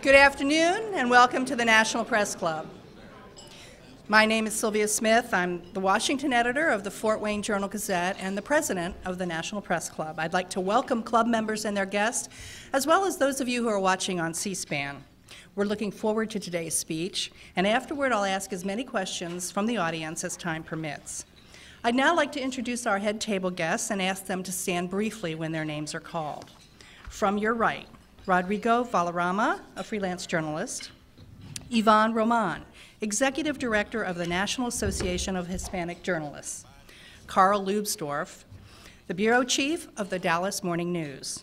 Good afternoon and welcome to the National Press Club. My name is Sylvia Smith. I'm the Washington editor of the Fort Wayne Journal-Gazette and the president of the National Press Club. I'd like to welcome club members and their guests, as well as those of you who are watching on C-SPAN. We're looking forward to today's speech, and afterward I'll ask as many questions from the audience as time permits. I'd now like to introduce our head table guests and ask them to stand briefly when their names are called. From your right, Rodrigo Valderrama, a freelance journalist. Yvonne Roman, Executive Director of the National Association of Hispanic Journalists. Carl Lubsdorf, the Bureau Chief of the Dallas Morning News.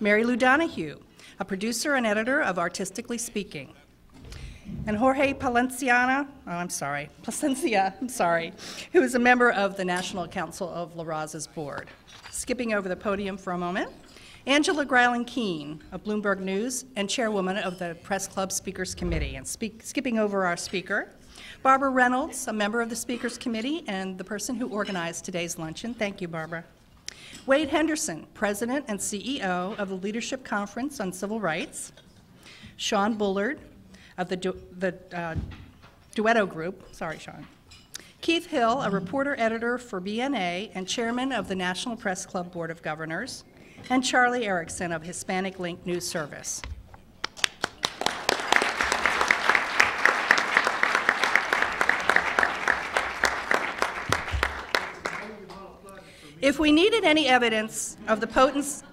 Mary Lou Donahue, a producer and editor of Artistically Speaking. And Jorge Palencia, who is a member of the National Council of La Raza's board. Skipping over the podium for a moment, Angela Greiling-Keene of Bloomberg News and chairwoman of the Press Club Speakers Committee. And skipping over our speaker, Barbara Reynolds, a member of the Speakers Committee and the person who organized today's luncheon. Thank you, Barbara. Wade Henderson, president and CEO of the Leadership Conference on Civil Rights. Sean Bullard of the Duetto Group. Sorry, Sean. Keith Hill, a reporter editor for BNA and chairman of the National Press Club Board of Governors. And Charlie Erickson of Hispanic Link News Service. If we needed any evidence of the potency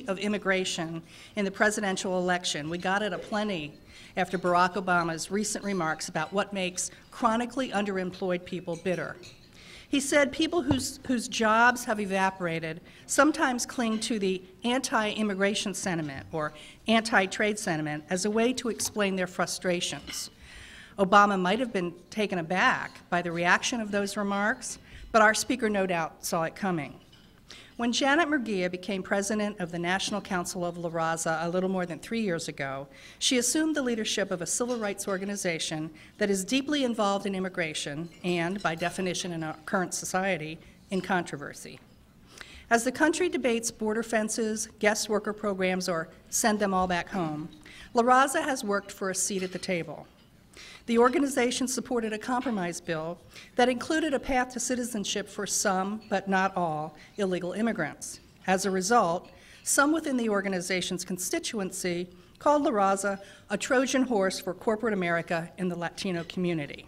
of immigration in the presidential election, we got it aplenty after Barack Obama's recent remarks about what makes chronically underemployed people bitter. He said people whose jobs have evaporated sometimes cling to the anti-immigration sentiment or anti-trade sentiment as a way to explain their frustrations. Obama might have been taken aback by the reaction of those remarks, but our speaker no doubt saw it coming. When Janet Murguia became president of the National Council of La Raza a little more than 3 years ago, she assumed the leadership of a civil rights organization that is deeply involved in immigration and, by definition in our current society, in controversy. As the country debates border fences, guest worker programs, or send them all back home, La Raza has worked for a seat at the table. The organization supported a compromise bill that included a path to citizenship for some, but not all, illegal immigrants. As a result, some within the organization's constituency called La Raza a Trojan horse for corporate America in the Latino community.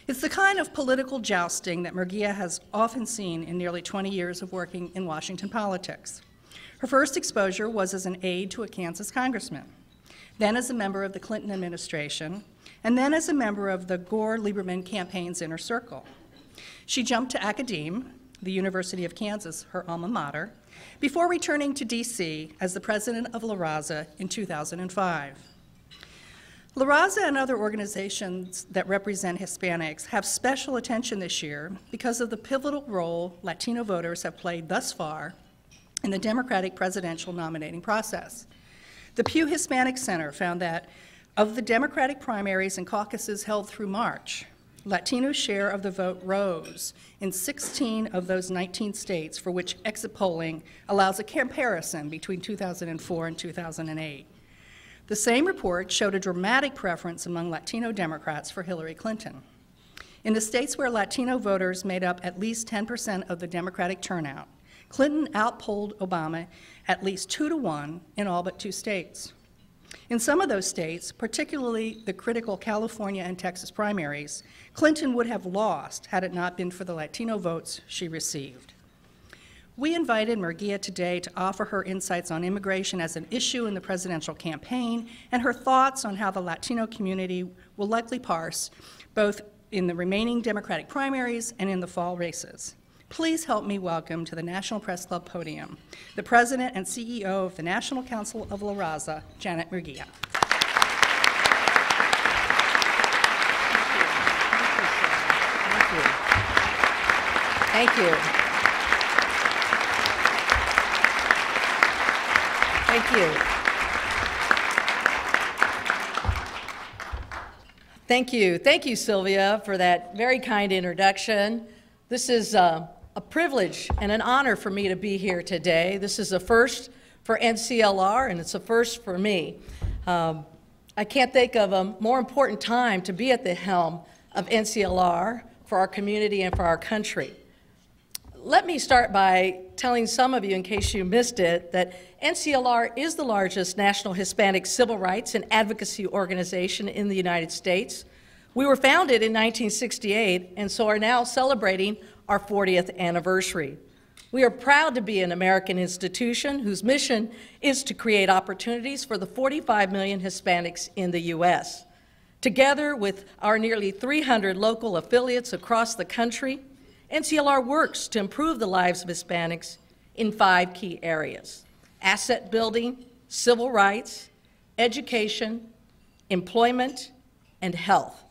It's the kind of political jousting that Murguia has often seen in nearly 20 years of working in Washington politics. Her first exposure was as an aide to a Kansas congressman, then as a member of the Clinton administration, and then as a member of the Gore-Lieberman campaign's inner circle. She jumped to academe, the University of Kansas, her alma mater, before returning to DC as the president of La Raza in 2005. La Raza and other organizations that represent Hispanics have special attention this year because of the pivotal role Latino voters have played thus far in the Democratic presidential nominating process. The Pew Hispanic Center found that of the Democratic primaries and caucuses held through March, Latino share of the vote rose in 16 of those 19 states for which exit polling allows a comparison between 2004 and 2008. The same report showed a dramatic preference among Latino Democrats for Hillary Clinton. In the states where Latino voters made up at least 10% of the Democratic turnout, Clinton outpolled Obama at least 2-to-1 in all but 2 states. In some of those states, particularly the critical California and Texas primaries, Clinton would have lost had it not been for the Latino votes she received. We invited Murguia today to offer her insights on immigration as an issue in the presidential campaign and her thoughts on how the Latino community will likely parse both in the remaining Democratic primaries and in the fall races. Please help me welcome to the National Press Club podium the President and CEO of the National Council of La Raza, Janet Murguia. Thank you. Thank you. Thank you. Thank you, Sylvia, for that very kind introduction. This is a privilege and an honor for me to be here today. This is the first for NCLR, and it's a first for me. I can't think of a more important time to be at the helm of NCLR for our community and for our country. Let me start by telling some of you, in case you missed it, that NCLR is the largest national Hispanic civil rights and advocacy organization in the United States. We were founded in 1968 and so are now celebrating our 40th anniversary. We are proud to be an American institution whose mission is to create opportunities for the 45 million Hispanics in the U.S. Together with our nearly 300 local affiliates across the country, NCLR works to improve the lives of Hispanics in 5 key areas: asset building, civil rights, education, employment, and health.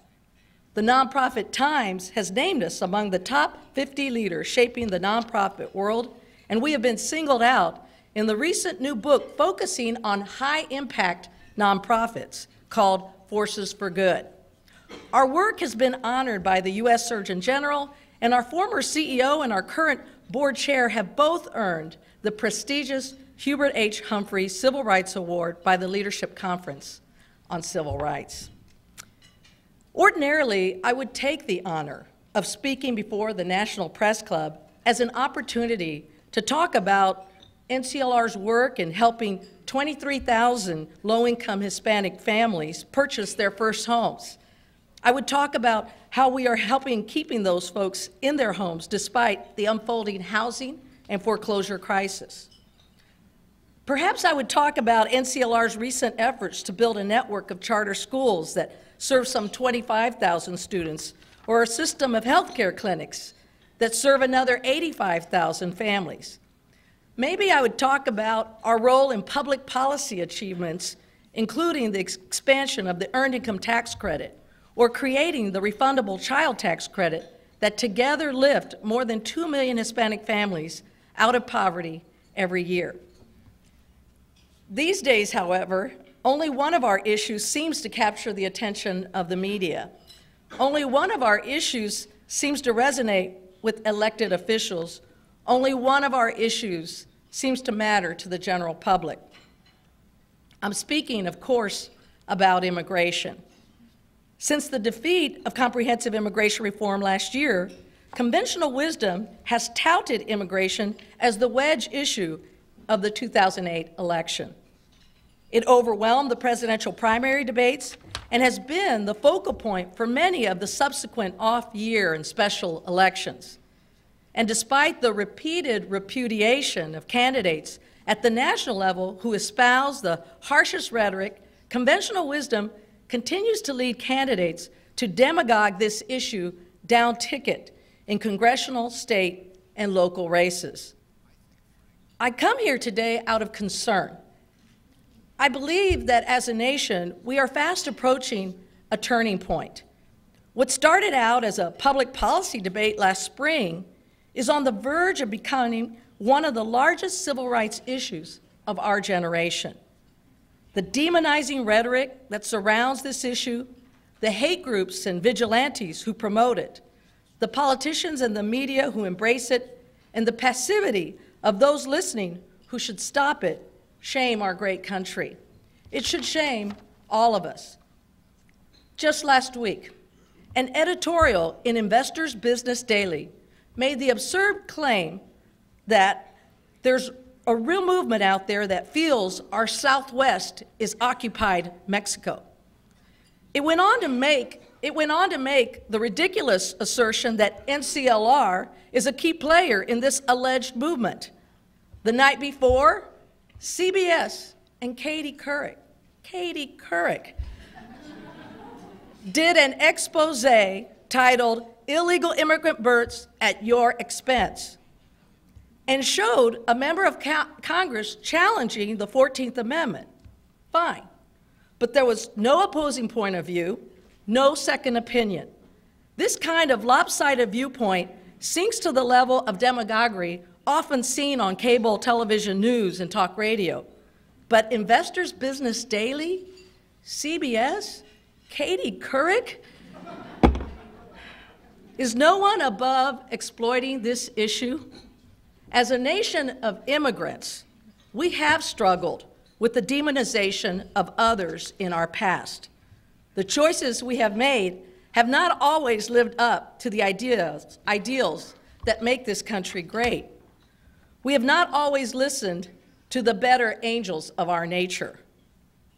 The nonprofit Times has named us among the top 50 leaders shaping the nonprofit world, and we have been singled out in the recent new book focusing on high-impact nonprofits called Forces for Good. Our work has been honored by the U.S. Surgeon General, and our former CEO and our current board chair have both earned the prestigious Hubert H. Humphrey Civil Rights Award by the Leadership Conference on Civil Rights. Ordinarily, I would take the honor of speaking before the National Press Club as an opportunity to talk about NCLR's work in helping 23,000 low-income Hispanic families purchase their first homes. I would talk about how we are helping keeping those folks in their homes despite the unfolding housing and foreclosure crisis. Perhaps I would talk about NCLR's recent efforts to build a network of charter schools that serve some 25,000 students, or a system of healthcare clinics that serve another 85,000 families. Maybe I would talk about our role in public policy achievements, including the expansion of the Earned Income Tax Credit, or creating the refundable child tax credit that together lift more than 2 million Hispanic families out of poverty every year. These days, however, only one of our issues seems to capture the attention of the media. Only one of our issues seems to resonate with elected officials. Only one of our issues seems to matter to the general public. I'm speaking, of course, about immigration. Since the defeat of comprehensive immigration reform last year, conventional wisdom has touted immigration as the wedge issue of the 2008 election. It overwhelmed the presidential primary debates and has been the focal point for many of the subsequent off-year and special elections. And despite the repeated repudiation of candidates at the national level who espouse the harshest rhetoric, conventional wisdom continues to lead candidates to demagogue this issue down ticket in congressional, state, and local races. I come here today out of concern. I believe that as a nation, we are fast approaching a turning point. What started out as a public policy debate last spring is on the verge of becoming one of the largest civil rights issues of our generation. The demonizing rhetoric that surrounds this issue, the hate groups and vigilantes who promote it, the politicians and the media who embrace it, and the passivity of those listening who should stop it, shame our great country. It should shame all of us. Just last week, an editorial in Investor's Business Daily made the absurd claim that there's a real movement out there that feels our Southwest is occupied Mexico. It went on to make the ridiculous assertion that NCLR is a key player in this alleged movement. The night before, CBS and Katie Couric did an expose titled "Illegal Immigrant Births at Your Expense" and showed a member of Congress challenging the 14th Amendment. Fine. But there was no opposing point of view, no second opinion. This kind of lopsided viewpoint sinks to the level of demagoguery often seen on cable television news and talk radio. But Investor's Business Daily, CBS, Katie Couric, is no one above exploiting this issue? As a nation of immigrants, We have struggled with the demonization of others in our past. The choices we have made have not always lived up to the ideals that make this country great. We have not always listened to the better angels of our nature.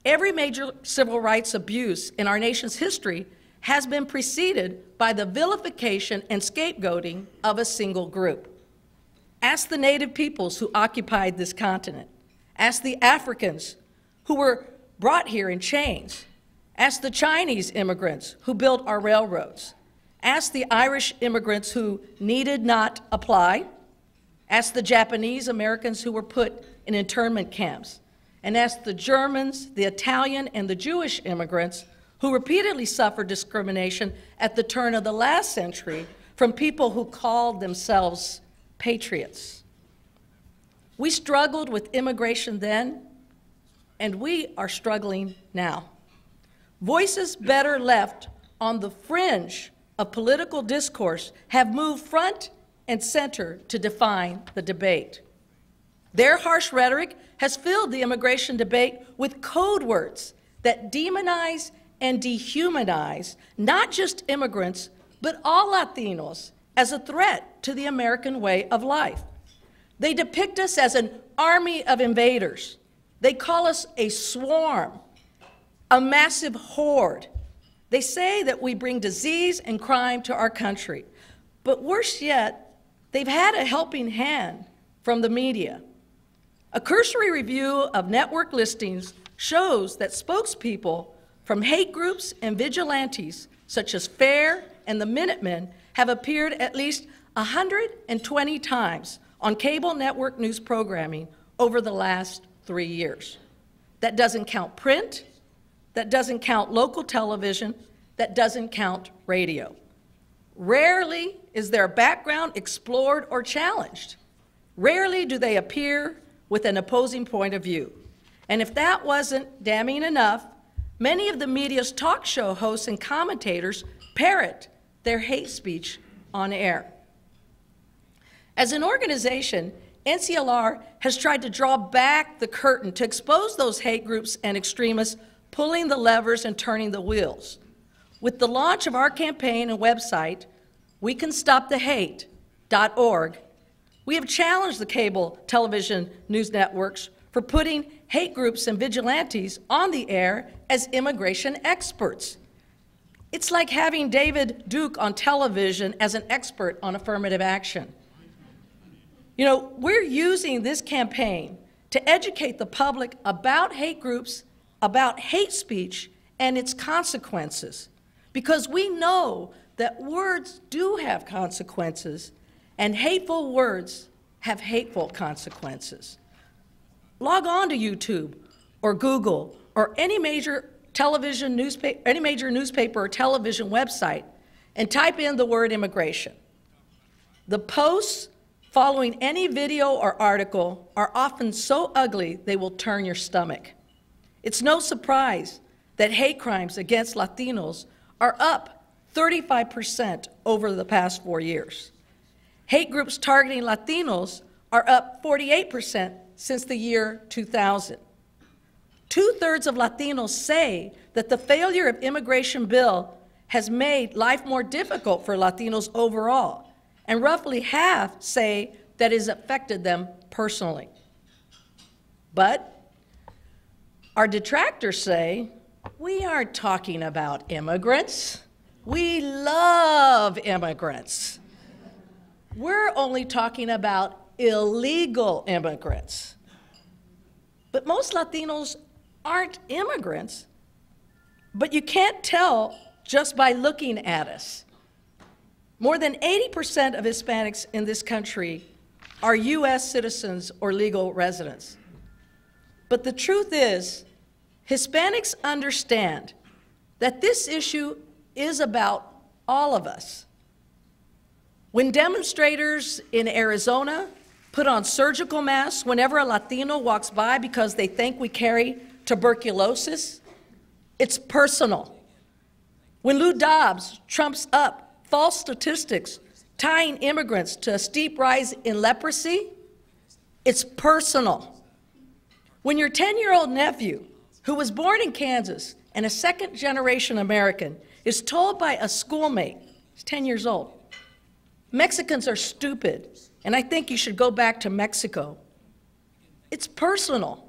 Every major civil rights abuse in our nation's history has been preceded by the vilification and scapegoating of a single group. Ask the native peoples who occupied this continent. Ask the Africans who were brought here in chains. Ask the Chinese immigrants who built our railroads. Ask the Irish immigrants who needed not apply. Ask the Japanese Americans who were put in internment camps. And ask the Germans, the Italian, and the Jewish immigrants who repeatedly suffered discrimination at the turn of the last century from people who called themselves patriots. We struggled with immigration then, and we are struggling now. Voices better left on the fringe of political discourse have moved front and center to define the debate. Their harsh rhetoric has filled the immigration debate with code words that demonize and dehumanize not just immigrants, but all Latinos as a threat to the American way of life. They depict us as an army of invaders. They call us a swarm, a massive horde. They say that we bring disease and crime to our country. But worse yet, they've had a helping hand from the media. A cursory review of network listings shows that spokespeople from hate groups and vigilantes, such as FAIR and the Minutemen, have appeared at least 120 times on cable network news programming over the last 3 years. That doesn't count print, that doesn't count local television, that doesn't count radio. Rarely is their background explored or challenged. Rarely do they appear with an opposing point of view. And if that wasn't damning enough, many of the media's talk show hosts and commentators parrot their hate speech on air. As an organization, NCLR has tried to draw back the curtain to expose those hate groups and extremists pulling the levers and turning the wheels. With the launch of our campaign and website, wecanstopthehate.org, we have challenged the cable television news networks for putting hate groups and vigilantes on the air as immigration experts. It's like having David Duke on television as an expert on affirmative action. You know, we're using this campaign to educate the public about hate groups, about hate speech, and its consequences, because we know that words do have consequences, and hateful words have hateful consequences. Log on to YouTube or Google or any major newspaper or television website and type in the word immigration. The posts following any video or article are often so ugly they will turn your stomach. It's no surprise that hate crimes against Latinos are up 35% over the past 4 years. Hate groups targeting Latinos are up 48% since the year 2000. 2/3 of Latinos say that the failure of immigration bill has made life more difficult for Latinos overall, and roughly half say that it has affected them personally. But our detractors say, we aren't talking about immigrants. We love immigrants. We're only talking about illegal immigrants. But most Latinos aren't immigrants, but you can't tell just by looking at us. More than 80% of Hispanics in this country are US citizens or legal residents. But the truth is, Hispanics understand that this issue is about all of us. When demonstrators in Arizona put on surgical masks whenever a Latino walks by because they think we carry tuberculosis, it's personal. When Lou Dobbs trumps up false statistics tying immigrants to a steep rise in leprosy, it's personal. When your 10-year-old nephew, who was born in Kansas and a second-generation American, is told by a schoolmate, he's 10 years old, Mexicans are stupid, and I think you should go back to Mexico. It's personal.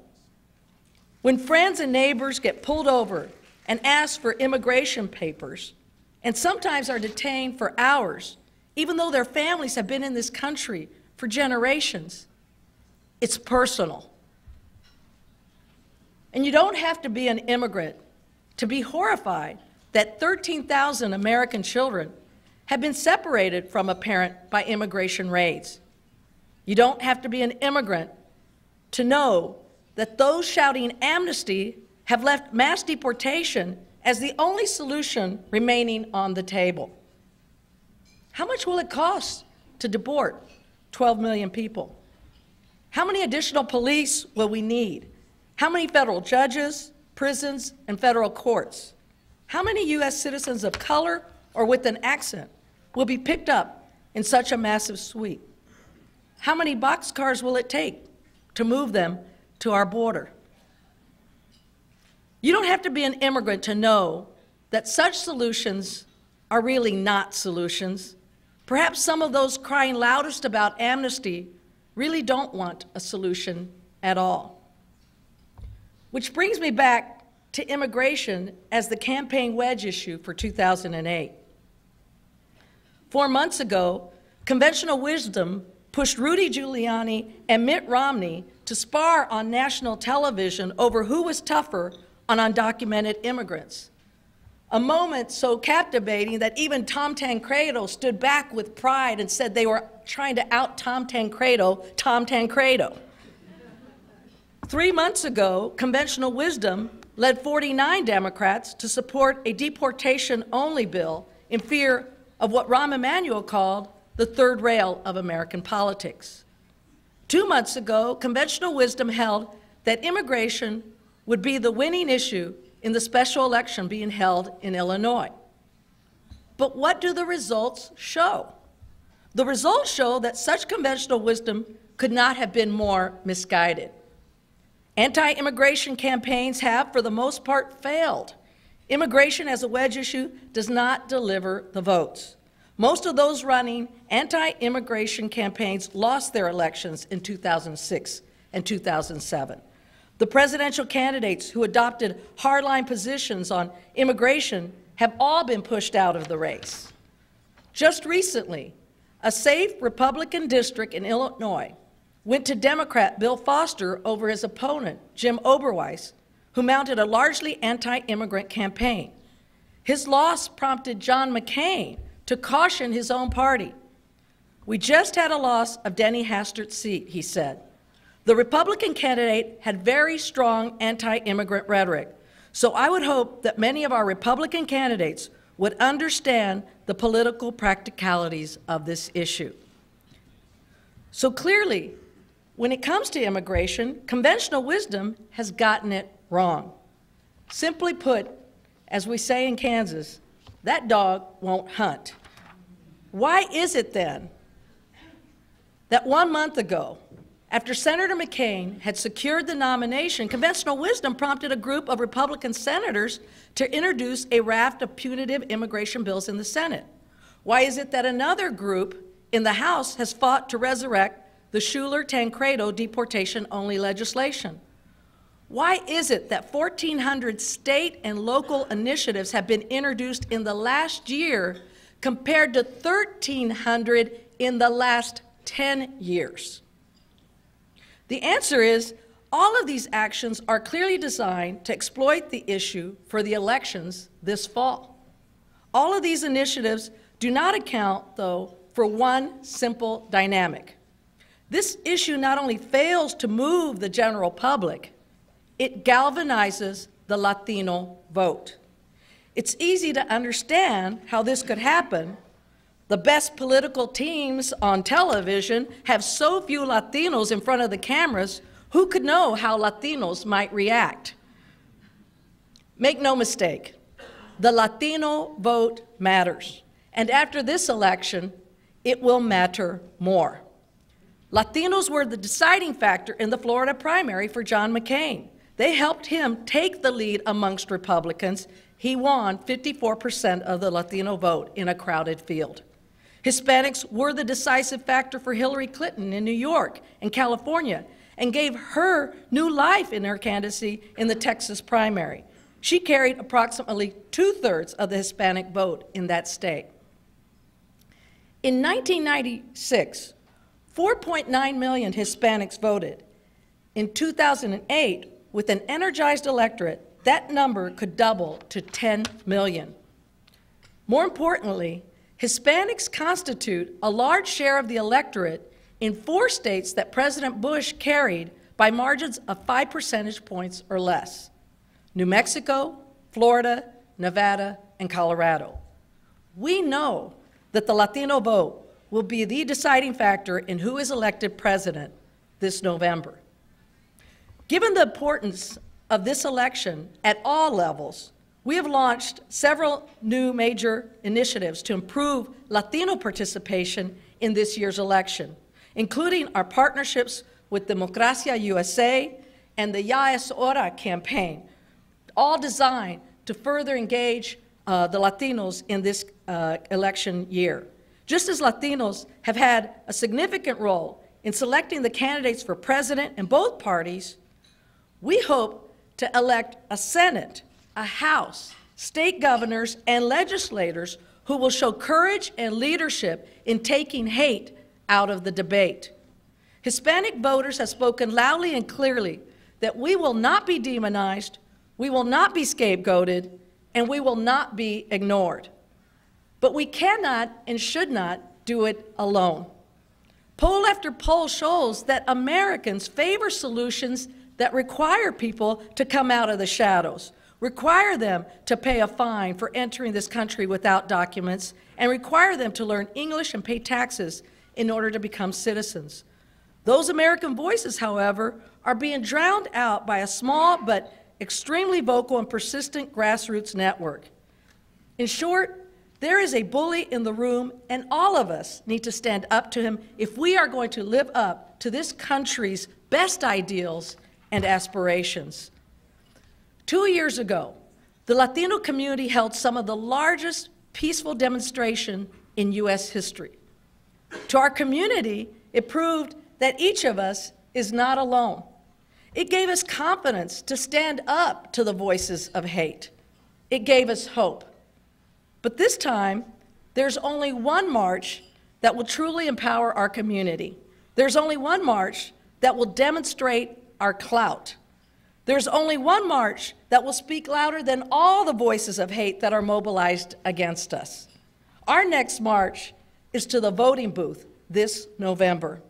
When friends and neighbors get pulled over and ask for immigration papers, and sometimes are detained for hours, even though their families have been in this country for generations, it's personal. And you don't have to be an immigrant to be horrified that 13,000 American children have been separated from a parent by immigration raids. You don't have to be an immigrant to know that those shouting amnesty have left mass deportation as the only solution remaining on the table. How much will it cost to deport 12 million people? How many additional police will we need? How many federal judges, prisons, and federal courts? How many U.S. citizens of color or with an accent will be picked up in such a massive sweep? How many boxcars will it take to move them to our border? You don't have to be an immigrant to know that such solutions are really not solutions. Perhaps some of those crying loudest about amnesty really don't want a solution at all. Which brings me back to immigration as the campaign wedge issue for 2008. 4 months ago, conventional wisdom pushed Rudy Giuliani and Mitt Romney to spar on national television over who was tougher on undocumented immigrants. A moment so captivating that even Tom Tancredo stood back with pride and said they were trying to out Tom Tancredo. 3 months ago, conventional wisdom led 49 Democrats to support a deportation-only bill in fear of what Rahm Emanuel called the third rail of American politics. 2 months ago, conventional wisdom held that immigration would be the winning issue in the special election being held in Illinois. But what do the results show? The results show that such conventional wisdom could not have been more misguided. Anti-immigration campaigns have, for the most part, failed. Immigration as a wedge issue does not deliver the votes. Most of those running anti-immigration campaigns lost their elections in 2006 and 2007. The presidential candidates who adopted hardline positions on immigration have all been pushed out of the race. Just recently, a safe Republican district in Illinois went to Democrat Bill Foster over his opponent, Jim Oberweis, who mounted a largely anti-immigrant campaign. His loss prompted John McCain to caution his own party. "We just had a loss of Denny Hastert's seat," he said. The Republican candidate had very strong anti-immigrant rhetoric, so I would hope that many of our Republican candidates would understand the political practicalities of this issue. So clearly, when it comes to immigration, conventional wisdom has gotten it wrong. Simply put, as we say in Kansas, that dog won't hunt. Why is it then that 1 month ago, after Senator McCain had secured the nomination, conventional wisdom prompted a group of Republican senators to introduce a raft of punitive immigration bills in the Senate? Why is it that another group in the House has fought to resurrect the Shuler-Tancredo deportation-only legislation? Why is it that 1,400 state and local initiatives have been introduced in the last year compared to 1,300 in the last 10 years? The answer is all of these actions are clearly designed to exploit the issue for the elections this fall. All of these initiatives do not account, though, for one simple dynamic. This issue not only fails to move the general public, it galvanizes the Latino vote. It's easy to understand how this could happen. The best political teams on television have so few Latinos in front of the cameras, who could know how Latinos might react? Make no mistake, the Latino vote matters. And after this election, it will matter more. Latinos were the deciding factor in the Florida primary for John McCain. They helped him take the lead amongst Republicans. He won 54% of the Latino vote in a crowded field. Hispanics were the decisive factor for Hillary Clinton in New York and California and gave her new life in her candidacy in the Texas primary. She carried approximately 2/3 of the Hispanic vote in that state. In 1996, 4.9 million Hispanics voted. In 2008, with an energized electorate, that number could double to 10 million. More importantly, Hispanics constitute a large share of the electorate in 4 states that President Bush carried by margins of 5 percentage points or less: New Mexico, Florida, Nevada, and Colorado. We know that the Latino vote will be the deciding factor in who is elected president this November. Given the importance of this election at all levels, we have launched several new major initiatives to improve Latino participation in this year's election, including our partnerships with Democracia USA and the Ya es Hora campaign, all designed to further engage the Latinos in this election year. Just as Latinos have had a significant role in selecting the candidates for president in both parties, we hope to elect a Senate, a House, state governors, and legislators who will show courage and leadership in taking hate out of the debate. Hispanic voters have spoken loudly and clearly that we will not be demonized, we will not be scapegoated, and we will not be ignored. But we cannot and should not do it alone. Poll after poll shows that Americans favor solutions that require people to come out of the shadows, require them to pay a fine for entering this country without documents, and require them to learn English and pay taxes in order to become citizens. Those American voices, however, are being drowned out by a small but extremely vocal and persistent grassroots network. In short, there is a bully in the room, and all of us need to stand up to him if we are going to live up to this country's best ideals and aspirations. 2 years ago, the Latino community held some of the largest peaceful demonstration in U.S. history. To our community, it proved that each of us is not alone. It gave us confidence to stand up to the voices of hate. It gave us hope. But this time, there's only one march that will truly empower our community. There's only one march that will demonstrate our clout. There's only one march that will speak louder than all the voices of hate that are mobilized against us. Our next march is to the voting booth this November.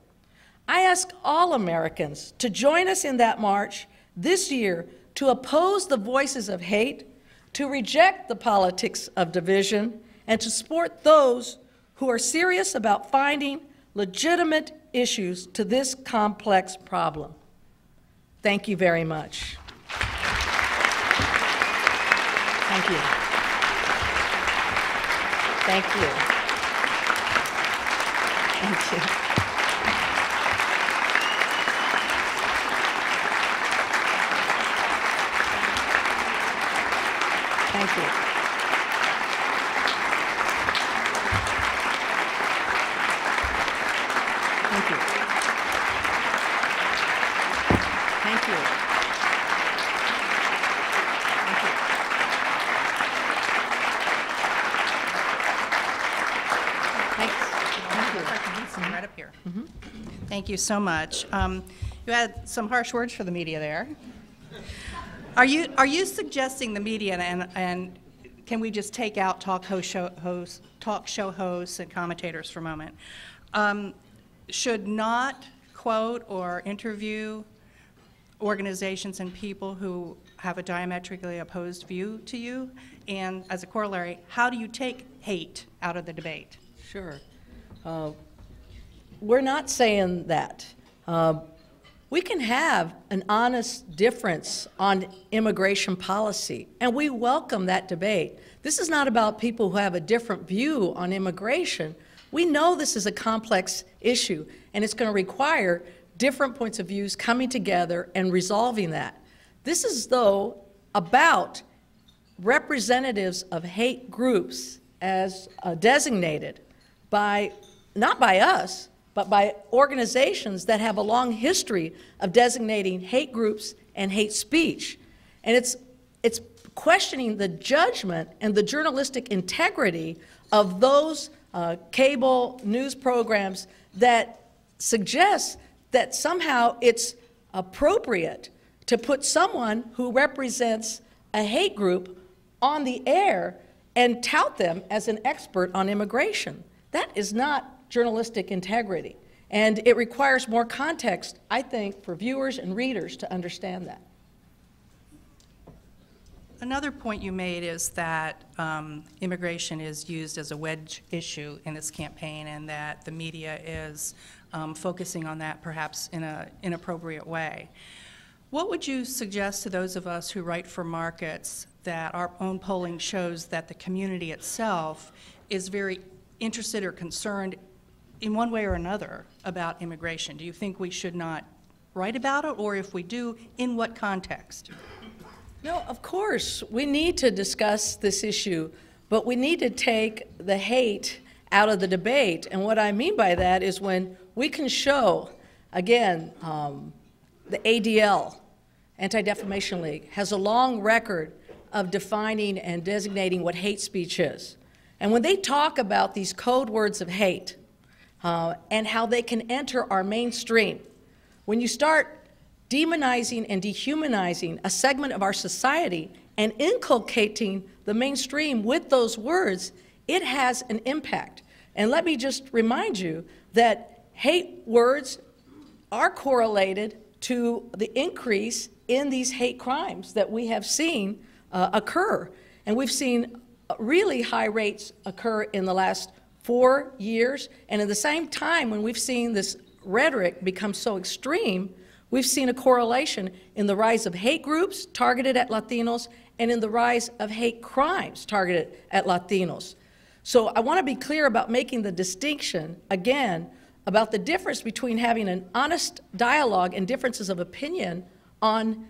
I ask all Americans to join us in that march this year to oppose the voices of hate, to reject the politics of division, and to support those who are serious about finding legitimate issues to this complex problem. Thank you very much. Thank you. Thank you. Thank you. Thank you. Thank you. Thank you. Thank you. Thanks. Thank you. Right up here. Thank you so much. You had some harsh words for the media there. Are you suggesting the media, and can we just take out talk show hosts and commentators for a moment, should not quote or interview organizations and people who have a diametrically opposed view to you? And as a corollary, how do you take hate out of the debate? Sure. We're not saying that. We can have an honest difference on immigration policy, and we welcome that debate. This is not about people who have a different view on immigration. We know this is a complex issue, and it's going to require different points of views coming together and resolving that. This is, though, about representatives of hate groups as designated by, not by us, but by organizations that have a long history of designating hate groups and hate speech. And it's questioning the judgment and the journalistic integrity of those cable news programs that suggest that somehow it's appropriate to put someone who represents a hate group on the air and tout them as an expert on immigration. That is not journalistic integrity. And it requires more context, I think, for viewers and readers to understand that. Another point you made is that immigration is used as a wedge issue in this campaign, and that the media is focusing on that perhaps in an inappropriate way. What would you suggest to those of us who write for markets that our own polling shows that the community itself is very interested or concerned in one way or another about immigration? Do you think we should not write about it, or if we do, in what context? No, of course, we need to discuss this issue, but we need to take the hate out of the debate. And what I mean by that is when we can show, again, the ADL, Anti-Defamation League, has a long record of defining and designating what hate speech is. And when they talk about these code words of hate and how they can enter our mainstream, when you start demonizing and dehumanizing a segment of our society and inculcating the mainstream with those words, it has an impact. And let me just remind you that hate words are correlated to the increase in these hate crimes that we have seen occur. And we've seen really high rates occur in the last 4 years. And at the same time, when we've seen this rhetoric become so extreme, we've seen a correlation in the rise of hate groups targeted at Latinos and in the rise of hate crimes targeted at Latinos. So I want to be clear about making the distinction, again, about the difference between having an honest dialogue and differences of opinion on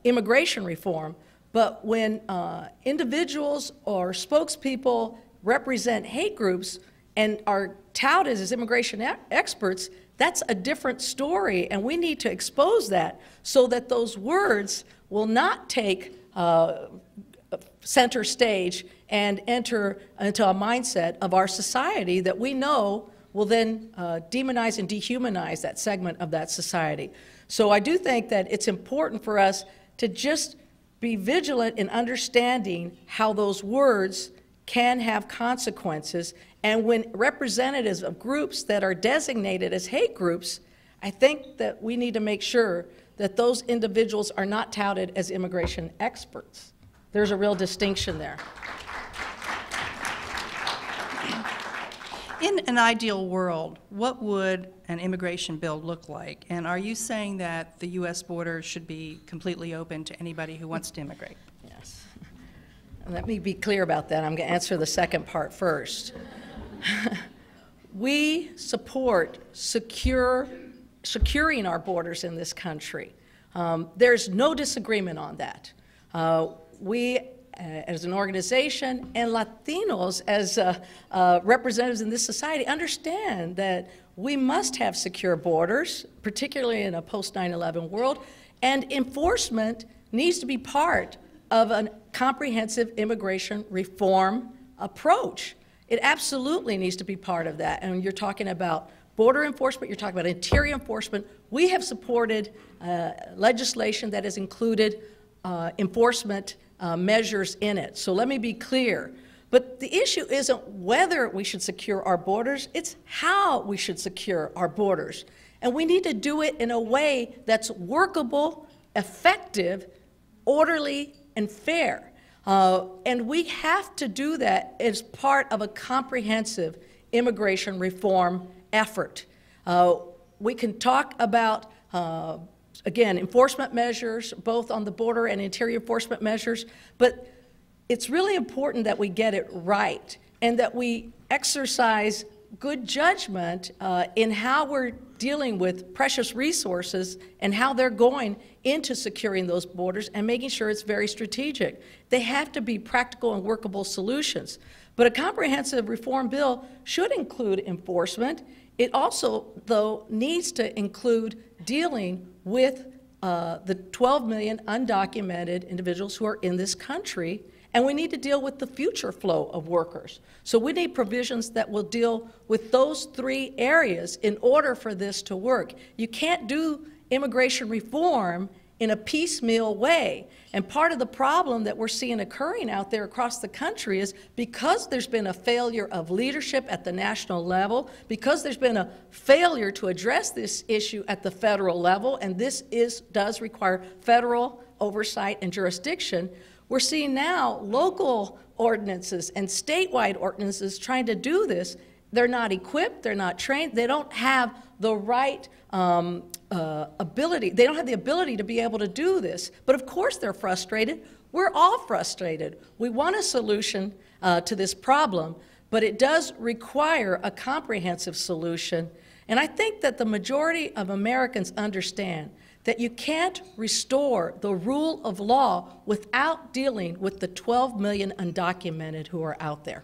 immigration reform, but when individuals or spokespeople represent hate groups and are touted as immigration experts, that's a different story, and we need to expose that so that those words will not take center stage and enter into a mindset of our society that we know will then demonize and dehumanize that segment of that society. So I do think that it's important for us to just be vigilant in understanding how those words can have consequences. And when representatives of groups that are designated as hate groups, I think that we need to make sure that those individuals are not touted as immigration experts. There's a real distinction there. In an ideal world, what would an immigration bill look like? And are you saying that the U.S. border should be completely open to anybody who wants to immigrate? Yes. Let me be clear about that. I'm going to answer the second part first. We support securing our borders in this country. There's no disagreement on that. We, as an organization, and Latinos as representatives in this society, understand that we must have secure borders, particularly in a post-9/11 world, and enforcement needs to be part of a comprehensive immigration reform approach. It absolutely needs to be part of that. And you're talking about border enforcement, you're talking about interior enforcement. We have supported legislation that has included enforcement measures in it. So let me be clear. But the issue isn't whether we should secure our borders, it's how we should secure our borders. And we need to do it in a way that's workable, effective, orderly, and fair. And we have to do that as part of a comprehensive immigration reform effort. We can talk about, again, enforcement measures, both on the border and interior enforcement measures, but it's really important that we get it right and that we exercise good judgment in how we're dealing with precious resources and how they're going into securing those borders and making sure it's very strategic. They have to be practical and workable solutions. But a comprehensive reform bill should include enforcement. It also, though, needs to include dealing with the 12 million undocumented individuals who are in this country, and we need to deal with the future flow of workers. So we need provisions that will deal with those three areas in order for this to work. You can't do immigration reform in a piecemeal way. And part of the problem that we're seeing occurring out there across the country is because there's been a failure of leadership at the national level, because there's been a failure to address this issue at the federal level, and this does require federal oversight and jurisdiction, we're seeing now local ordinances and statewide ordinances trying to do this. They're not equipped, they're not trained, they don't have the right ability. They don't have the ability to be able to do this. But of course they're frustrated. We're all frustrated. We want a solution to this problem, but it does require a comprehensive solution. And I think that the majority of Americans understand that you can't restore the rule of law without dealing with the 12 million undocumented who are out there.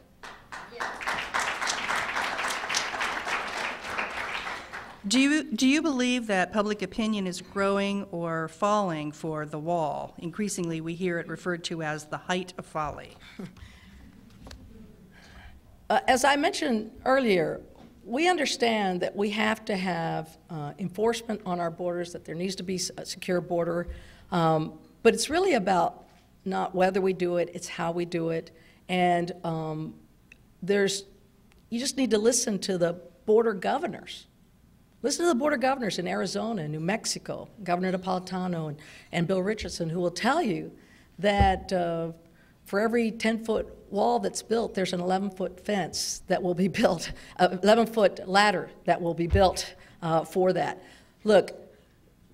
Do you believe that public opinion is growing or falling for the wall? Increasingly, we hear it referred to as the height of folly. As I mentioned earlier, we understand that we have to have enforcement on our borders, that there needs to be a secure border, but it's really about not whether we do it, it's how we do it. And you just need to listen to the border governors. Listen to the border governors in Arizona and New Mexico, Governor Napolitano and Bill Richardson, who will tell you that for every 10-foot wall that's built, there's an 11-foot fence that will be built, 11-foot ladder that will be built for that. Look,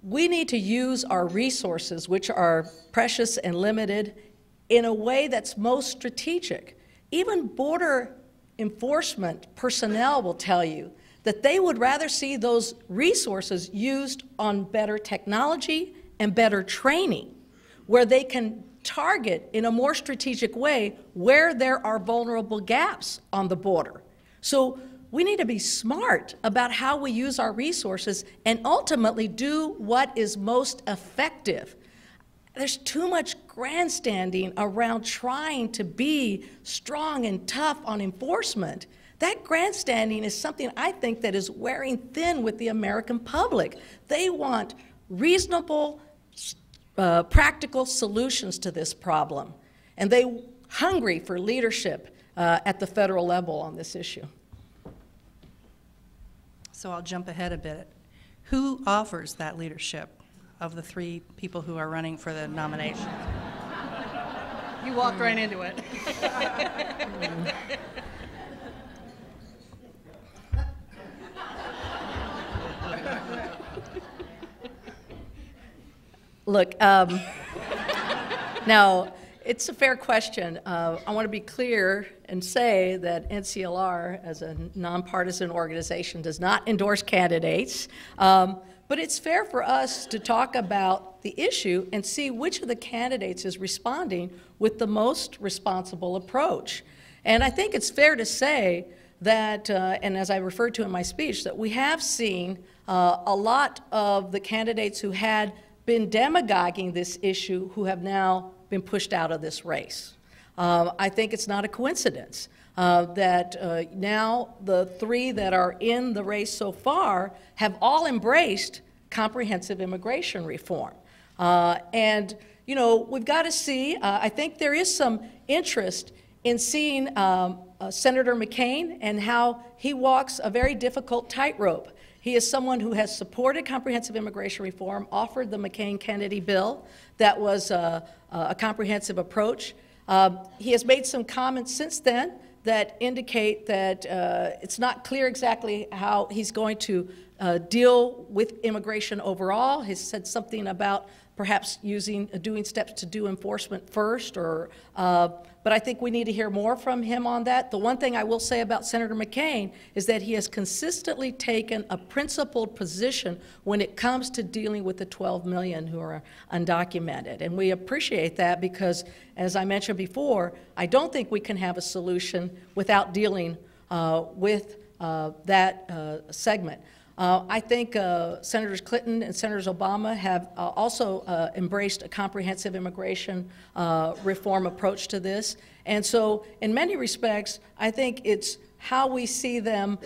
we need to use our resources, which are precious and limited, in a way that's most strategic. Even border enforcement personnel will tell you that they would rather see those resources used on better technology and better training, where they can target in a more strategic way where there are vulnerable gaps on the border. So we need to be smart about how we use our resources and ultimately do what is most effective. There's too much grandstanding around trying to be strong and tough on enforcement. That grandstanding is something I think that is wearing thin with the American public. They want reasonable, practical solutions to this problem, and they're hungry for leadership at the federal level on this issue. So I'll jump ahead a bit. Who offers that leadership of the three people who are running for the nomination? You walked right into it. Look, now, it's a fair question. I want to be clear and say that NCLR, as a nonpartisan organization, does not endorse candidates. But it's fair for us to talk about the issue and see which of the candidates is responding with the most responsible approach. And I think it's fair to say that, and as I referred to in my speech, that we have seen a lot of the candidates who had been demagoguing this issue who have now been pushed out of this race. I think it's not a coincidence that now the three that are in the race so far have all embraced comprehensive immigration reform. And, you know, we've got to see, I think there is some interest in seeing Senator McCain and how he walks a very difficult tightrope. He is someone who has supported comprehensive immigration reform, offered the McCain Kennedy bill that was a comprehensive approach. He has made some comments since then that indicate that it's not clear exactly how he's going to deal with immigration overall. He's said something about perhaps doing steps to do enforcement first, but I think we need to hear more from him on that. The one thing I will say about Senator McCain is that he has consistently taken a principled position when it comes to dealing with the 12 million who are undocumented. And we appreciate that because, as I mentioned before, I don't think we can have a solution without dealing with that segment. I think Senators Clinton and Senators Obama have also embraced a comprehensive immigration reform approach to this. And so in many respects, I think it's how we see them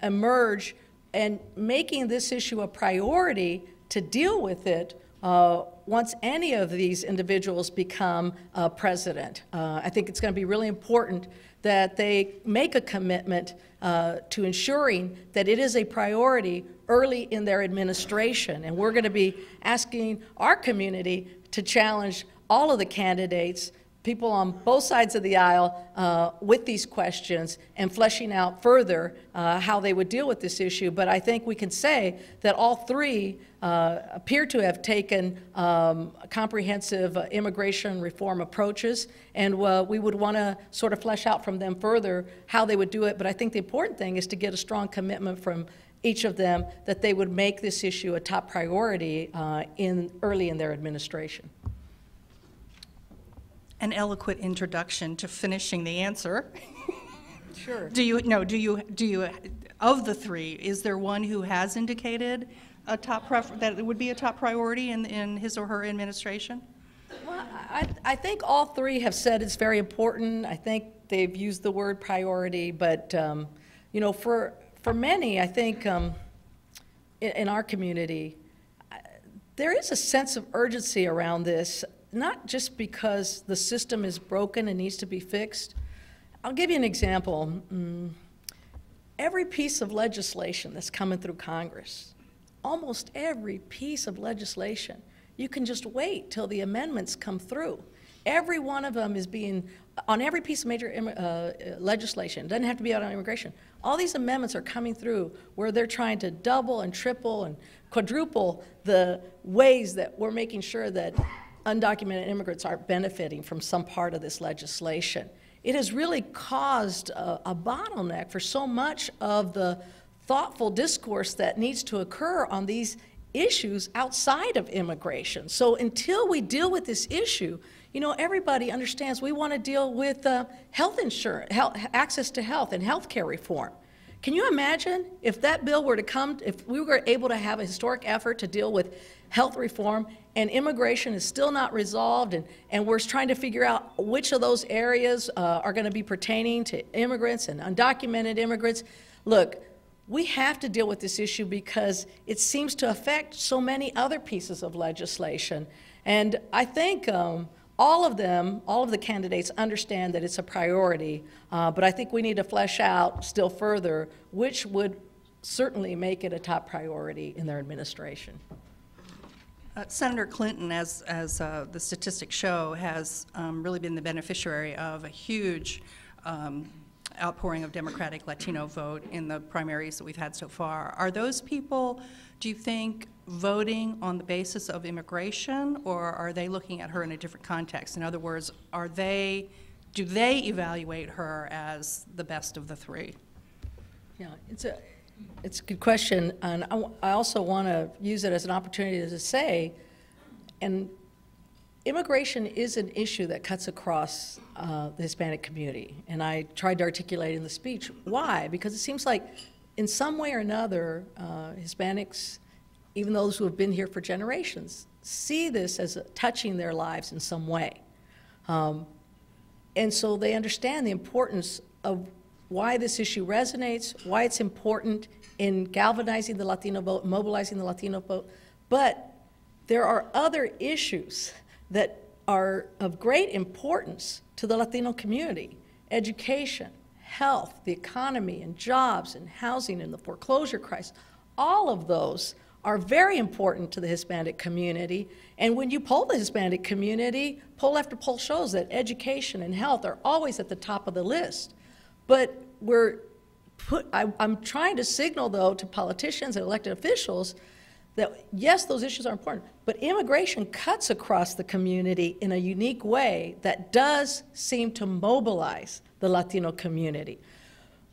emerge and making this issue a priority to deal with it once any of these individuals become president. I think it's going to be really important that they make a commitment to ensuring that it is a priority early in their administration. And we're going to be asking our community to challenge all of the candidates, people on both sides of the aisle, with these questions and fleshing out further how they would deal with this issue. But I think we can say that all three appear to have taken comprehensive immigration reform approaches, and we would want to sort of flesh out from them further how they would do it. But I think the important thing is to get a strong commitment from each of them that they would make this issue a top priority early in their administration. An eloquent introduction to finishing the answer. Sure. Of the three, is there one who has indicated a that it would be a top priority in his or her administration? Well, I think all three have said it's very important. I think they've used the word priority, but you know, for many, I think in our community, there is a sense of urgency around this, not just because the system is broken and needs to be fixed. I'll give you an example. Every piece of legislation that's coming through Congress, almost every piece of legislation, you can just wait till the amendments come through. Every one of them is being, on every piece of major legislation, it doesn't have to be out on immigration, all these amendments are coming through where they're trying to double and triple and quadruple the ways that we're making sure that undocumented immigrants aren't benefiting from some part of this legislation. It has really caused a bottleneck for so much of the thoughtful discourse that needs to occur on these issues outside of immigration. So until we deal with this issue, you know, everybody understands we want to deal with health insurance, access to health and health care reform. Can you imagine if that bill were to come, if we were able to have a historic effort to deal with health reform and immigration is still not resolved, and we're trying to figure out which of those areas are going to be pertaining to immigrants and undocumented immigrants? Look, we have to deal with this issue because it seems to affect so many other pieces of legislation. And I think all of the candidates understand that it's a priority, but I think we need to flesh out still further which would certainly make it a top priority in their administration. Senator Clinton, as the statistics show, has really been the beneficiary of a huge outpouring of Democratic Latino vote in the primaries that we've had so far. Are those people, do you think, voting on the basis of immigration, or are they looking at her in a different context? In other words, do they evaluate her as the best of the three? Yeah, it's a good question, and I also want to use it as an opportunity to say, and immigration is an issue that cuts across the Hispanic community, and I tried to articulate in the speech why, because it seems like in some way or another, Hispanics, even those who have been here for generations, see this as touching their lives in some way. And so they understand the importance of why this issue resonates, why it's important in galvanizing the Latino vote, mobilizing the Latino vote. But there are other issues that are of great importance to the Latino community: education, health, the economy, and jobs, and housing, and the foreclosure crisis. All of those are very important to the Hispanic community. And when you poll the Hispanic community, poll after poll shows that education and health are always at the top of the list. But we're I'm trying to signal, though, to politicians and elected officials that, yes, those issues are important, but immigration cuts across the community in a unique way that does seem to mobilize the Latino community.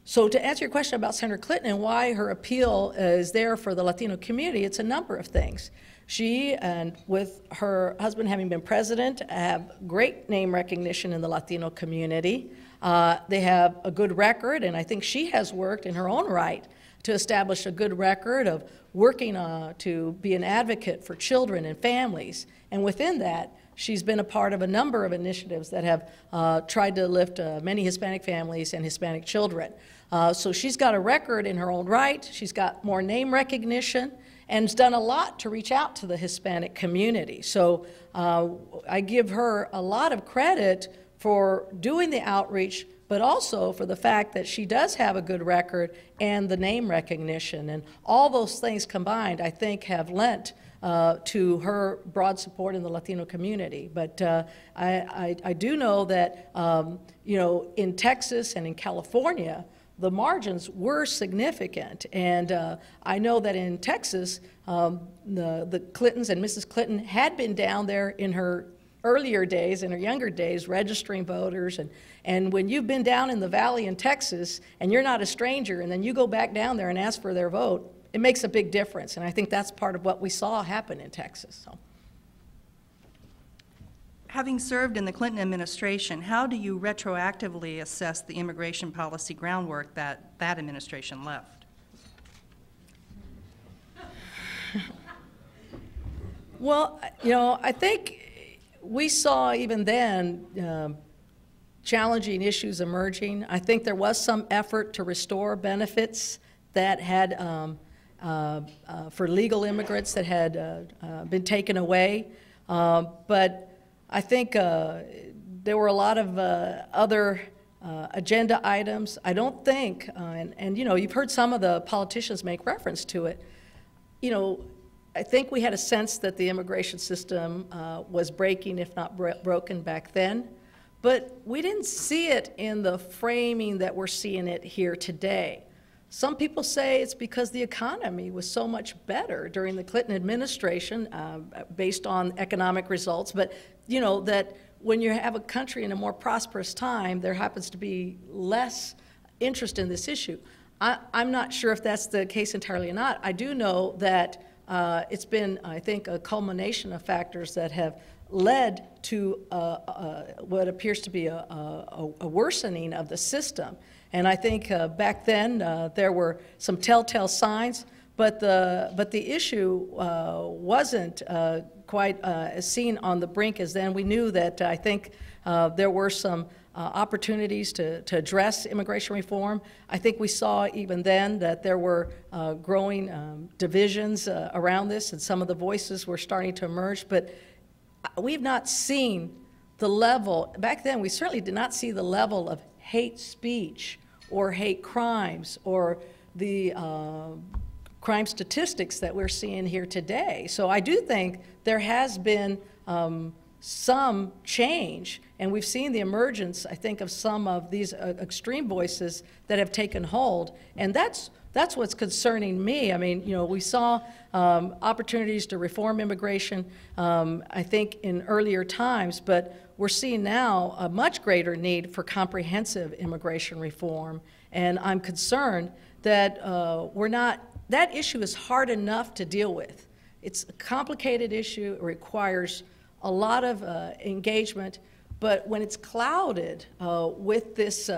So to answer your question about Senator Clinton and why her appeal is there for the Latino community, it's a number of things. She, and with her husband having been president, have great name recognition in the Latino community. They have a good record, and I think she has worked in her own right to establish a good record of working to be an advocate for children and families. And within that, she's been a part of a number of initiatives that have tried to lift many Hispanic families and Hispanic children. So she's got a record in her own right. She's got more name recognition and has done a lot to reach out to the Hispanic community. So I give her a lot of credit for doing the outreach, but also for the fact that she does have a good record and the name recognition. And all those things combined, I think, have lent to her broad support in the Latino community. But I do know that, you know, in Texas and in California, the margins were significant. And I know that in Texas, the Clintons and Mrs. Clinton had been down there in her earlier days, in her younger days, registering voters. And when you've been down in the valley in Texas and you're not a stranger and then you go back down there and ask for their vote, it makes a big difference. And I think that's part of what we saw happen in Texas. So. Having served in the Clinton administration, how do you retroactively assess the immigration policy groundwork that that administration left? Well, you know, I think we saw even then challenging issues emerging. I think there was some effort to restore benefits that had, for legal immigrants that had been taken away. But I think there were a lot of other agenda items. I don't think, and you know, you've heard some of the politicians make reference to it. You know, I think we had a sense that the immigration system was breaking, if not broken, back then. But we didn't see it in the framing that we're seeing it here today. Some people say it's because the economy was so much better during the Clinton administration based on economic results, but you know that when you have a country in a more prosperous time, there happens to be less interest in this issue. I'm not sure if that's the case entirely or not. I do know that it's been, I think, a culmination of factors that have led to what appears to be a worsening of the system. And I think back then there were some telltale signs, but the issue wasn't quite as seen on the brink as then. We knew that I think there were some opportunities to address immigration reform. I think we saw even then that there were growing divisions around this, and some of the voices were starting to emerge, but we've not seen the level. Back then we certainly did not see the level of hate speech or hate crimes or the crime statistics that we're seeing here today. So I do think there has been some change, and we've seen the emergence, I think, of some of these extreme voices that have taken hold, and that's what's concerning me. I mean, you know, we saw opportunities to reform immigration, I think, in earlier times, but we're seeing now a much greater need for comprehensive immigration reform, and I'm concerned that that issue is hard enough to deal with. It's a complicated issue. It requires a lot of engagement, but when it's clouded with this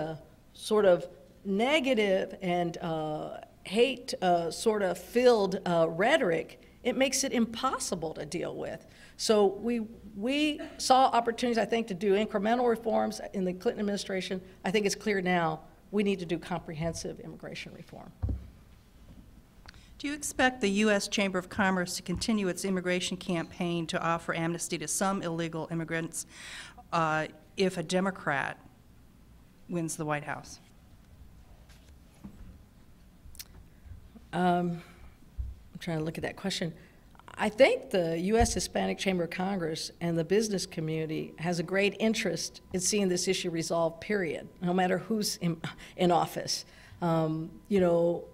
sort of negative and hate sort of filled rhetoric, it makes it impossible to deal with. So we saw opportunities, I think, to do incremental reforms in the Clinton administration. I think it's clear now we need to do comprehensive immigration reform. Do you expect the U.S. Chamber of Commerce to continue its immigration campaign to offer amnesty to some illegal immigrants if a Democrat wins the White House? I'm trying to look at that question. I think the U.S. Hispanic Chamber of Congress and the business community has a great interest in seeing this issue resolved, period, no matter who's in office. You know,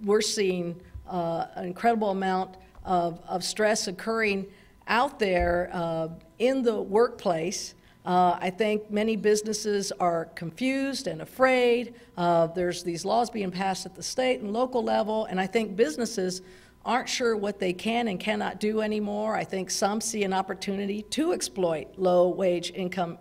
we're seeing an incredible amount of stress occurring out there in the workplace. I think many businesses are confused and afraid. There's these laws being passed at the state and local level, and I think businesses aren't sure what they can and cannot do anymore. I think some see an opportunity to exploit low-wage income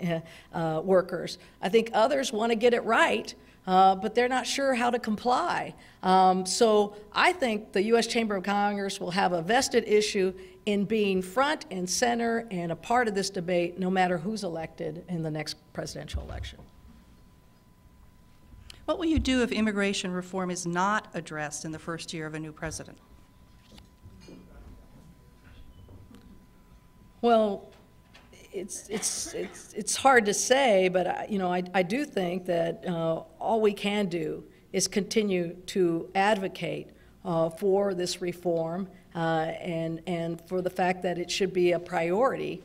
workers. I think others want to get it right, but they're not sure how to comply. So I think the U.S. Chamber of Congress will have a vested issue in being front and center and a part of this debate, no matter who's elected in the next presidential election. What will you do if immigration reform is not addressed in the first year of a new president? Well, it's hard to say, but you know, I do think that all we can do is continue to advocate for this reform and for the fact that it should be a priority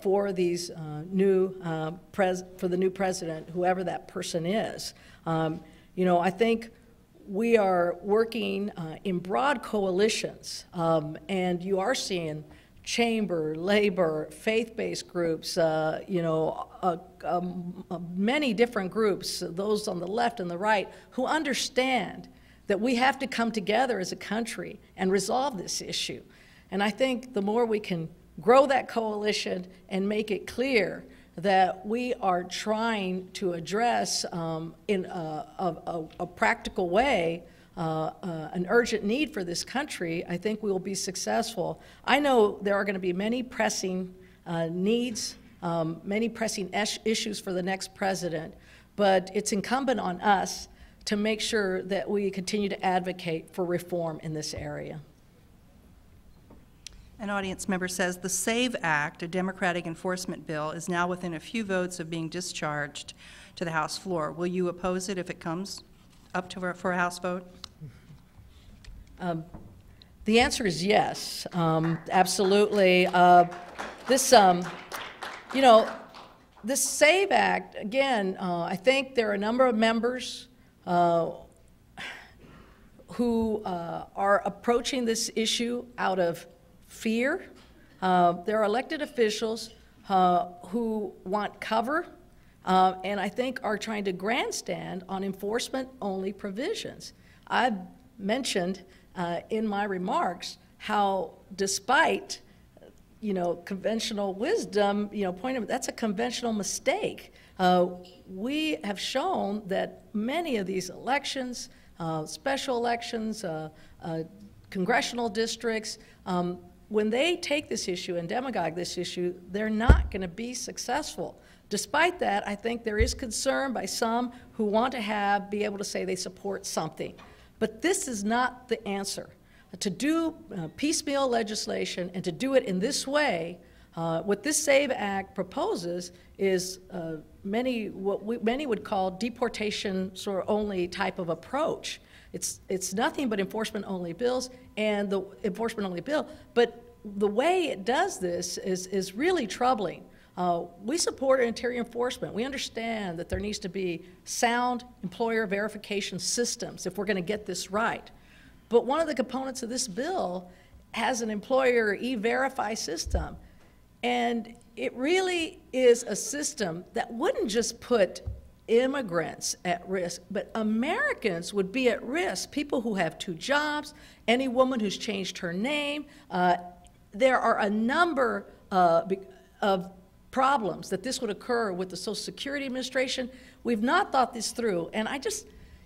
for these for the new president, whoever that person is. You know, I think we are working in broad coalitions, and you are seeing chamber, labor, faith-based groups, you know, many different groups, those on the left and the right, who understand that we have to come together as a country and resolve this issue. And I think the more we can grow that coalition and make it clear that we are trying to address in a practical way an urgent need for this country, I think we will be successful. I know there are going to be many pressing needs, many pressing issues for the next president, but it's incumbent on us to make sure that we continue to advocate for reform in this area. An audience member says the SAVE Act, a Democratic enforcement bill, is now within a few votes of being discharged to the House floor. Will you oppose it if it comes up for a House vote? The answer is yes, absolutely. This, you know, this SAVE Act, again, I think there are a number of members who are approaching this issue out of fear. There are elected officials who want cover and I think are trying to grandstand on enforcement-only provisions. I mentioned in my remarks how despite, you know, conventional wisdom, you know, that's a conventional mistake. We have shown that many of these elections, special elections, congressional districts, when they take this issue and demagogue this issue, they're not going to be successful. Despite that, I think there is concern by some who want to be able to say they support something. But this is not the answer. To do piecemeal legislation and to do it in this way, what this SAVE Act proposes is what many would call deportation sort of only type of approach. It's nothing but enforcement-only bills and the enforcement-only bill. But the way it does this is really troubling. We support interior enforcement. We understand that there needs to be sound employer verification systems if we're going to get this right. But one of the components of this bill has an employer e-verify system. And it really is a system that wouldn't just put immigrants at risk, but Americans would be at risk. People who have 2 jobs, any woman who's changed her name. There are a number of problems that this would occur with the Social Security Administration. We've not thought this through, and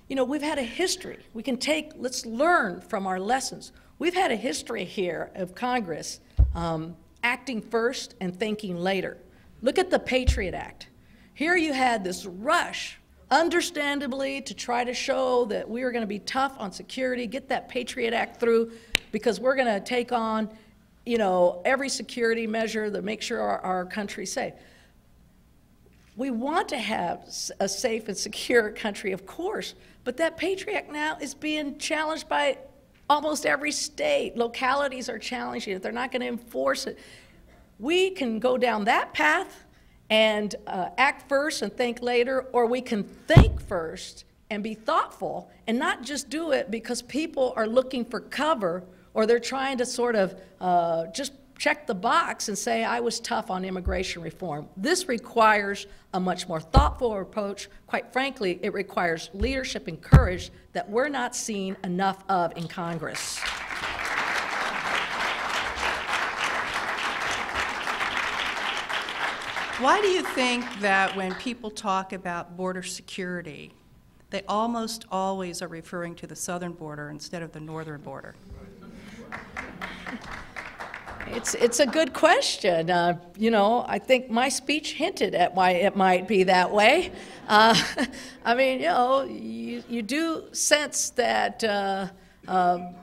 you know, we've had a history. Let's learn from our lessons. We've had a history here of Congress acting first and thinking later. Look at the Patriot Act. Here you had this rush, understandably, to try to show that we were going to be tough on security, get that Patriot Act through, because we're going to take on, you know, every security measure to make sure our country's safe. We want to have a safe and secure country, of course, but that Patriot Act now is being challenged by almost every state. Localities are challenging it. They're not going to enforce it. We can go down that path and act first and think later, or we can think first and be thoughtful and not just do it because people are looking for cover or they're trying to sort of just check the box and say, I was tough on immigration reform. This requires a much more thoughtful approach. Quite frankly, it requires leadership and courage that we're not seeing enough of in Congress. Why do you think that when people talk about border security, they almost always are referring to the southern border instead of the northern border? It's a good question. You know, I think my speech hinted at why it might be that way. I mean, you know, you do sense that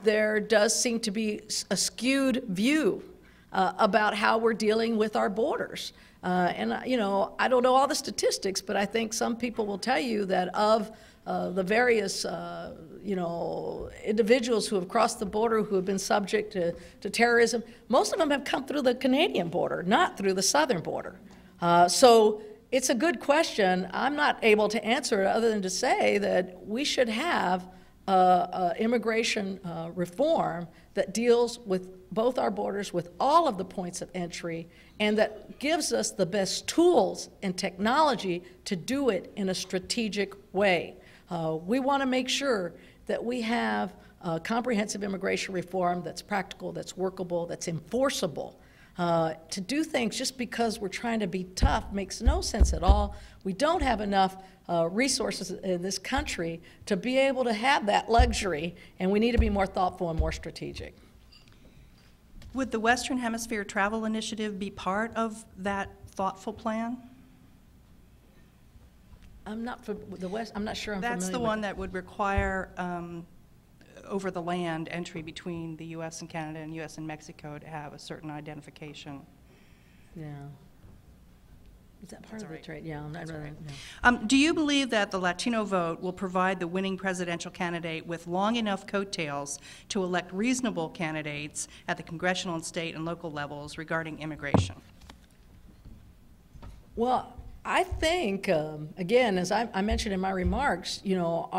there does seem to be a skewed view about how we're dealing with our borders. And, you know, I don't know all the statistics, but I think some people will tell you that of the various, you know, individuals who have crossed the border who have been subject to terrorism, most of them have come through the Canadian border, not through the southern border. So it's a good question. I'm not able to answer it other than to say that we should have immigration reform that deals with both our borders, with all of the points of entry, and that gives us the best tools and technology to do it in a strategic way. We want to make sure that we have comprehensive immigration reform that's practical, that's workable, that's enforceable. To do things just because we're trying to be tough makes no sense at all. We don't have enough resources in this country to be able to have that luxury, and we need to be more thoughtful and more strategic. Would the Western Hemisphere Travel Initiative be part of that thoughtful plan? I'm not for the West. I'm not sure I'm That's familiar the with one it. that would require over the land entry between the U.S. and Canada and U.S. and Mexico to have a certain identification. Yeah. Is that part That's of all the right. trade? Yeah, That's all right. no. Do you believe that the Latino vote will provide the winning presidential candidate with long enough coattails to elect reasonable candidates at the congressional and state and local levels regarding immigration? Well, I think, again, as I mentioned in my remarks, you know,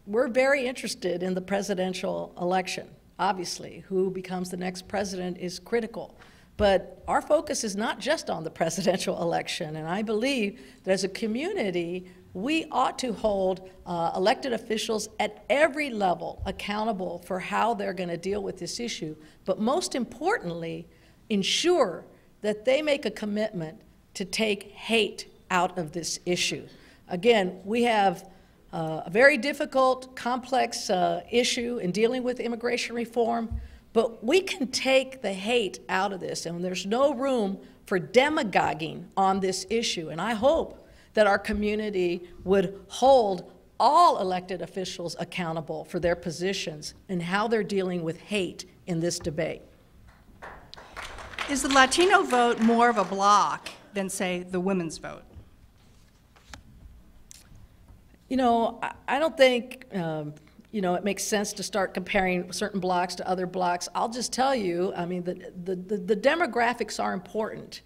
we're very interested in the presidential election. Obviously, who becomes the next president is critical. But our focus is not just on the presidential election, and I believe that as a community, we ought to hold elected officials at every level accountable for how they're going to deal with this issue, but most importantly, ensure that they make a commitment to take hate out of this issue. Again, we have a very difficult, complex issue in dealing with immigration reform, but we can take the hate out of this, and there's no room for demagoguing on this issue. And I hope that our community would hold all elected officials accountable for their positions and how they're dealing with hate in this debate. Is the Latino vote more of a block than, say, the women's vote? You know, I don't think you know, it makes sense to start comparing certain blocks to other blocks. I'll just tell you, I mean, the demographics are important.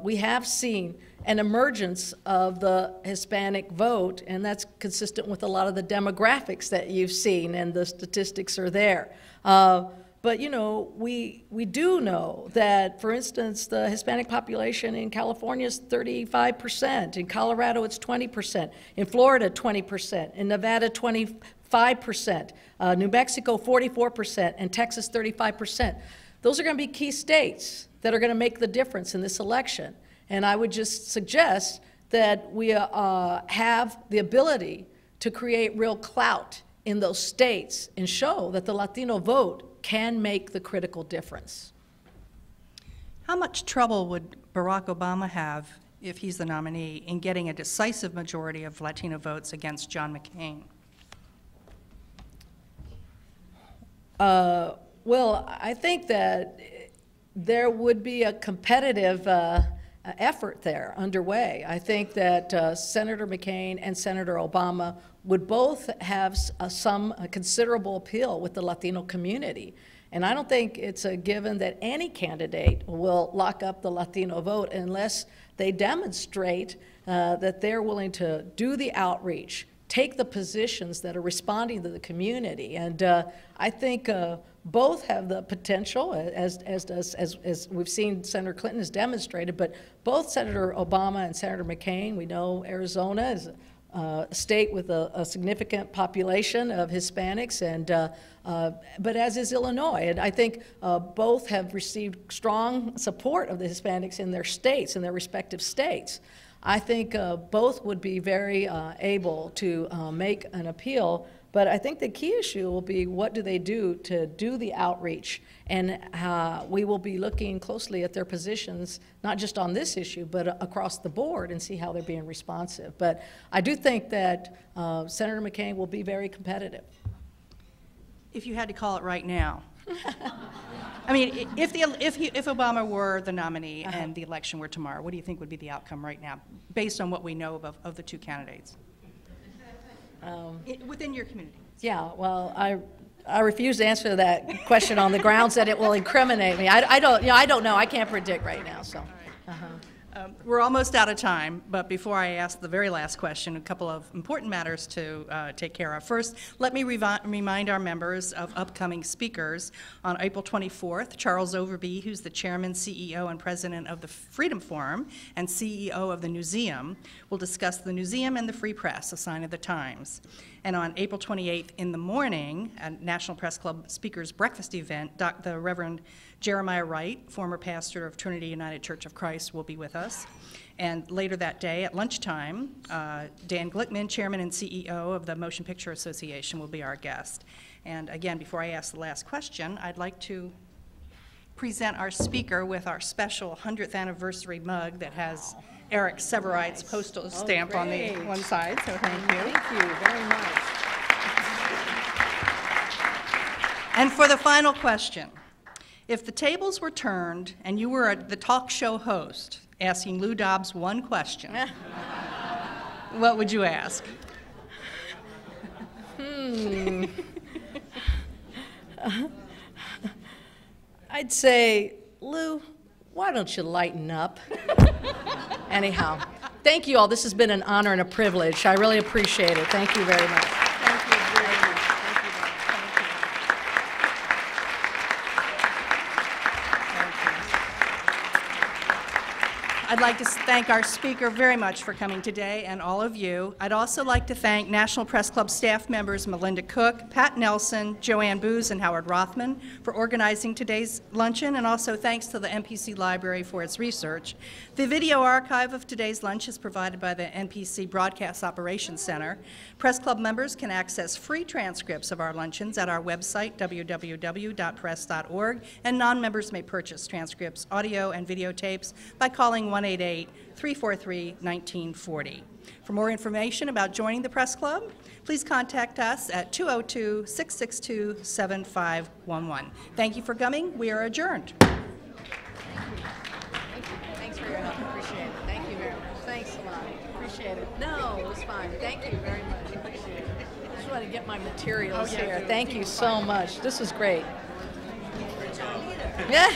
We have seen an emergence of the Hispanic vote, and that's consistent with a lot of the demographics that you've seen, and the statistics are there. But, you know, we do know that, for instance, the Hispanic population in California is 35%. In Colorado, it's 20%. In Florida, 20%. In Nevada, 25%. New Mexico, 44%. And Texas, 35%. Those are going to be key states that are going to make the difference in this election. And I would just suggest that we have the ability to create real clout in those states and show that the Latino vote can make the critical difference. How much trouble would Barack Obama have, if he's the nominee, in getting a decisive majority of Latino votes against John McCain? Well, I think that there would be a competitive effort there underway. I think that Senator McCain and Senator Obama would both have some considerable appeal with the Latino community. And I don't think it's a given that any candidate will lock up the Latino vote unless they demonstrate that they're willing to do the outreach, take the positions that are responding to the community. And I think both have the potential, as we've seen Senator Clinton has demonstrated, but both Senator Obama and Senator McCain, we know Arizona is a state with a significant population of Hispanics, and but as is Illinois. And I think both have received strong support of the Hispanics in their states, in their respective states. I think both would be very able to make an appeal, but I think the key issue will be what do they do to do the outreach, and we will be looking closely at their positions, not just on this issue, but across the board, and see how they're being responsive. But I do think that Senator McCain will be very competitive. If you had to call it right now, I mean, if Obama were the nominee and the election were tomorrow, what do you think would be the outcome right now, based on what we know of the two candidates within your community? Yeah, well, I refuse to answer that question on the grounds that it will incriminate me. I don't know. I can't predict right now. So. We're almost out of time, but before I ask the very last question, a couple of important matters to take care of. First, let me remind our members of upcoming speakers. On April 24th, Charles Overby, who's the chairman, CEO, and president of the Freedom Forum and CEO of the Museum, will discuss the Museum and the Free Press, a sign of the times. And on April 28th in the morning, at National Press Club Speakers Breakfast event, the Reverend Jeremiah Wright, former pastor of Trinity United Church of Christ, will be with us. And later that day at lunchtime, Dan Glickman, chairman and CEO of the Motion Picture Association, will be our guest. And again, before I ask the last question, I'd like to present our speaker with our special 100th anniversary mug that has Eric Severite's postal stamp on the one side, so thank you. Thank you very much. And for the final question, if the tables were turned and you were the talk show host asking Lou Dobbs one question, what would you ask? I'd say, Lou, why don't you lighten up? Anyhow, thank you all. This has been an honor and a privilege. I really appreciate it. Thank you very much. Thank you very much. I'd like to thank our speaker very much for coming today, and all of you. I'd also like to thank National Press Club staff members Melinda Cook, Pat Nelson, Joanne Booz, and Howard Rothman for organizing today's luncheon, and also thanks to the NPC Library for its research. The video archive of today's lunch is provided by the NPC Broadcast Operations Center. Press Club members can access free transcripts of our luncheons at our website, www.press.org, and non-members may purchase transcripts, audio, and videotapes by calling 1-888-343-1940. For more information about joining the Press Club, please contact us at 202-662-7511. Thank you for coming. We are adjourned. Thank you. Thanks for your help. Appreciate it. Thank you very much. Thanks a lot. Appreciate it. No, it was fine. Thank you very much. Appreciate it. I just want to get my materials here. Thank you so much. This was great. Yeah.